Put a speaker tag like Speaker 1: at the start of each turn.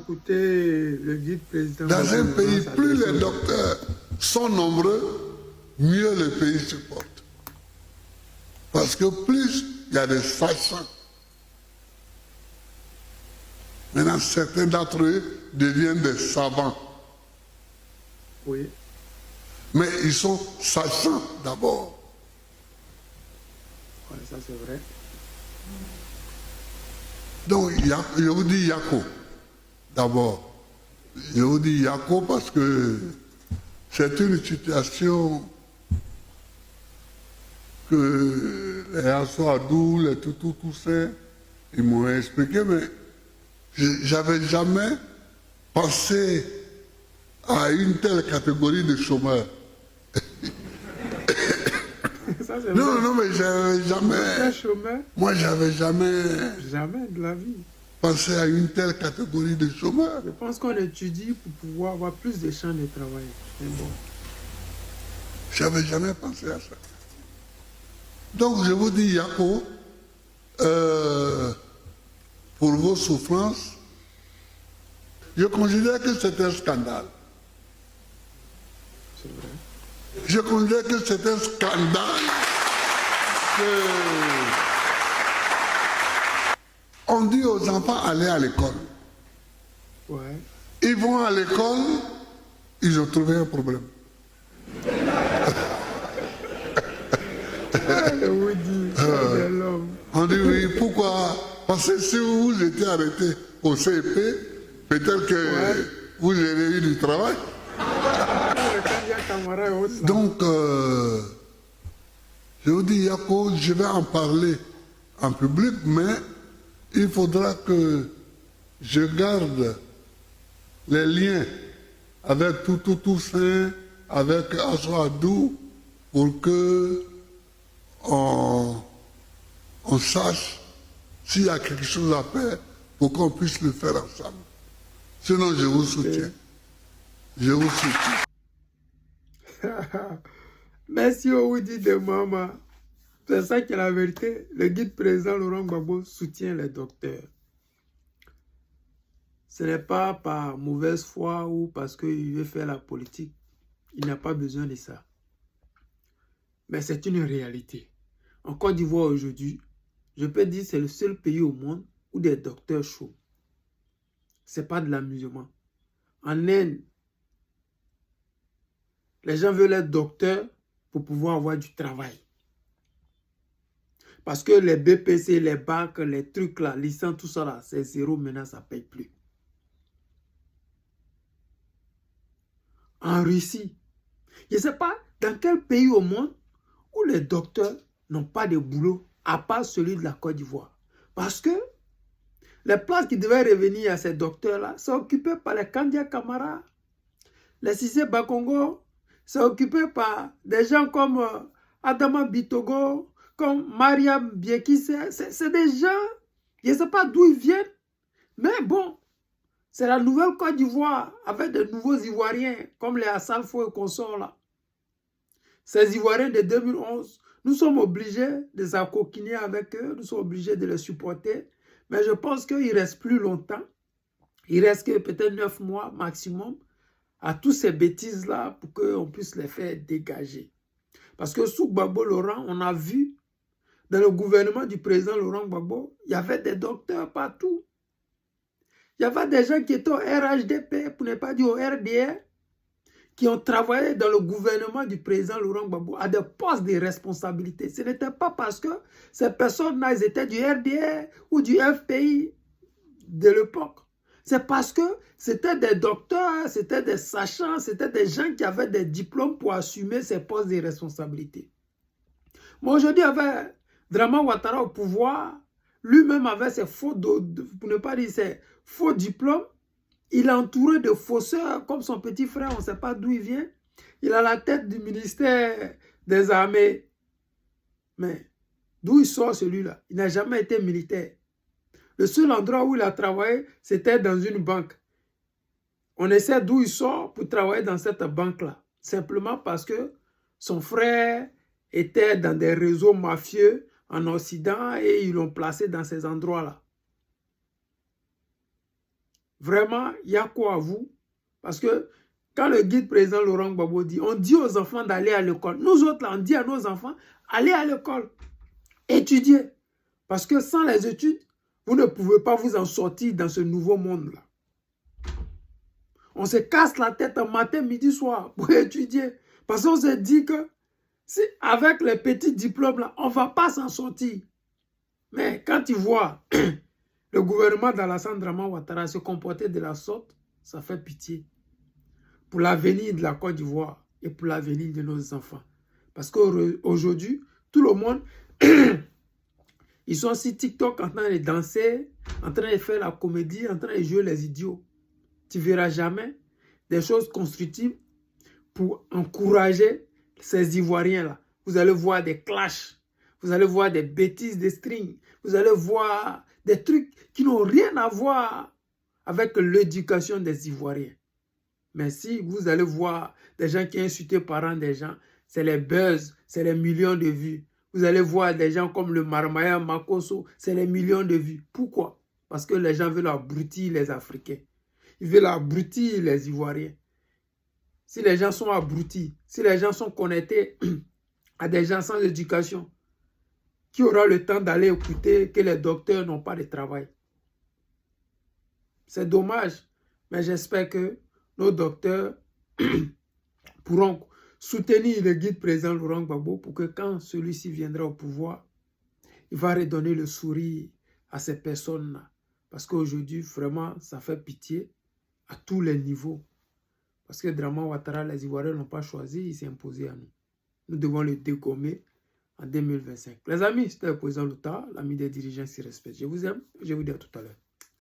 Speaker 1: écouter le guide président.
Speaker 2: Dans un pays, plus les docteurs sont nombreux, mieux le pays se porte. Parce que plus il y a des sachants, maintenant certains d'entre eux deviennent des savants.
Speaker 1: Oui.
Speaker 2: Mais ils sont sachants d'abord.
Speaker 1: Ouais, ça c'est vrai.
Speaker 2: Donc, je vous dis Yako, d'abord. Je vous dis Yako parce que c'est une situation que les Assoadou, les tout ça, ils m'ont expliqué, mais j'avais jamais pensé à une telle catégorie de chômeurs.
Speaker 1: Ça, c'est
Speaker 2: Non,
Speaker 1: vrai.
Speaker 2: non, mais j'avais jamais...
Speaker 1: Chômeur,
Speaker 2: Moi, j'avais jamais
Speaker 1: jamais de la vie.
Speaker 2: pensé à une telle catégorie de chômeurs.
Speaker 1: Je pense qu'on étudie pour pouvoir avoir plus de champs de travail. Mais bon.
Speaker 2: J'avais jamais pensé à ça. Donc, je vous dis, Yako, pour vos souffrances, je considère que c'est un scandale.
Speaker 1: C'est vrai.
Speaker 2: Je considère que c'est un scandale que on dit aux enfants allez à l'école.
Speaker 1: Ouais.
Speaker 2: Ils vont à l'école, ils ont trouvé un problème.
Speaker 1: Le Woody, c'est l'homme.
Speaker 2: On dit oui, pourquoi? Parce que si vous étiez arrêté au CEP, peut-être que vous avez eu du travail. Donc, je vous dis, Yako, je vais en parler en public, mais il faudra que je garde les liens avec tout ça, avec Assoadou, pour que on sache s'il y a quelque chose à faire pour qu'on puisse le faire ensemble. Sinon, je vous soutiens. Je vous soutiens.
Speaker 1: Merci au Woody de maman. C'est ça qui est la vérité. Le guide président Laurent Gbagbo soutient les docteurs. Ce n'est pas par mauvaise foi ou parce qu'il veut faire la politique. Il n'a pas besoin de ça. Mais c'est une réalité. En Côte d'Ivoire aujourd'hui, je peux dire que c'est le seul pays au monde où des docteurs chauds. Ce n'est pas de l'amusement. En Inde, les gens veulent être docteurs pour pouvoir avoir du travail. Parce que les BPC, les bacs, les trucs là, licence, tout ça là, c'est zéro, maintenant ça ne paye plus. En Russie, je ne sais pas dans quel pays au monde où les docteurs n'ont pas de boulot, à part celui de la Côte d'Ivoire. Parce que les places qui devaient revenir à ces docteurs-là sont occupées par les Kandia Kamara, les Cissé Bakongo, sont occupés par des gens comme Adama Bitogo, comme Mariam Biekise. C'est des gens, je ne sais pas d'où ils viennent, mais bon, c'est la nouvelle Côte d'Ivoire avec de nouveaux Ivoiriens, comme les Assalfo et consorts là. Ces Ivoiriens de 2011, nous sommes obligés de s'acoquiner avec eux, nous sommes obligés de les supporter, mais je pense qu'il ne reste plus longtemps. Il reste que peut-être 9 mois maximum à tous ces bêtises-là pour qu'on puisse les faire dégager. Parce que sous Gbagbo Laurent, on a vu dans le gouvernement du président Laurent Gbagbo, il y avait des docteurs partout. Il y avait des gens qui étaient au RHDP, pour ne pas dire au RDR, qui ont travaillé dans le gouvernement du président Laurent Gbagbo à des postes de responsabilité. Ce n'était pas parce que ces personnes-là, ils étaient du RDR ou du FPI de l'époque. C'est parce que c'était des docteurs, c'était des sachants, c'était des gens qui avaient des diplômes pour assumer ces postes de responsabilité. Mais aujourd'hui, avec Draman Ouattara au pouvoir, lui-même avait ses faux, pour ne pas dire ses faux diplômes, il est entouré de fausseurs, comme son petit frère, on ne sait pas d'où il vient. Il a la tête du ministère des armées. Mais d'où il sort celui-là? Il n'a jamais été militaire. Le seul endroit où il a travaillé, c'était dans une banque. On essaie d'où il sort pour travailler dans cette banque-là. Simplement parce que son frère était dans des réseaux mafieux en Occident et ils l'ont placé dans ces endroits-là. vraiment, il y a quoi à vous? Parce que quand le guide président Laurent Gbagbo dit, on dit aux enfants d'aller à l'école. Nous autres, là, on dit à nos enfants, allez à l'école, étudiez. Parce que sans les études, vous ne pouvez pas vous en sortir dans ce nouveau monde-là. On se casse la tête matin, midi, soir pour étudier. Parce qu'on se dit que si avec les petits diplômes, là, on ne va pas s'en sortir. Mais quand tu vois le gouvernement d'Alassane Draman Ouattara se comporter de la sorte, ça fait pitié. Pour l'avenir de la Côte d'Ivoire et pour l'avenir de nos enfants. Parce qu'aujourd'hui, tout le monde, ils sont sur TikTok en train de danser, en train de faire la comédie, en train de jouer les idiots. Tu ne verras jamais des choses constructives pour encourager ces Ivoiriens-là. Vous allez voir des clashs, vous allez voir des bêtises, des strings, vous allez voir des trucs qui n'ont rien à voir avec l'éducation des Ivoiriens. Mais si vous allez voir des gens qui insultent les parents des gens, c'est les buzz, c'est les millions de vues. Vous allez voir des gens comme le Marmaya Makosso, c'est les millions de vues. Pourquoi? Parce que les gens veulent abrutir les Africains. Ils veulent abrutir les Ivoiriens. Si les gens sont abrutis, si les gens sont connectés à des gens sans éducation, qui aura le temps d'aller écouter que les docteurs n'ont pas de travail? C'est dommage, mais j'espère que nos docteurs pourront soutenir le guide président Laurent Gbagbo pour que quand celui-ci viendra au pouvoir, il va redonner le sourire à ces personnes-là. Parce qu'aujourd'hui, vraiment, ça fait pitié à tous les niveaux. Parce que Draman Ouattara, les Ivoiriens n'ont pas choisi, il s'est imposé à nous. Nous devons le dégommer en 2025. Les amis, c'était le président Louta, l'ami des dirigeants s'y respectent. Je vous aime, je vous dis à tout à l'heure.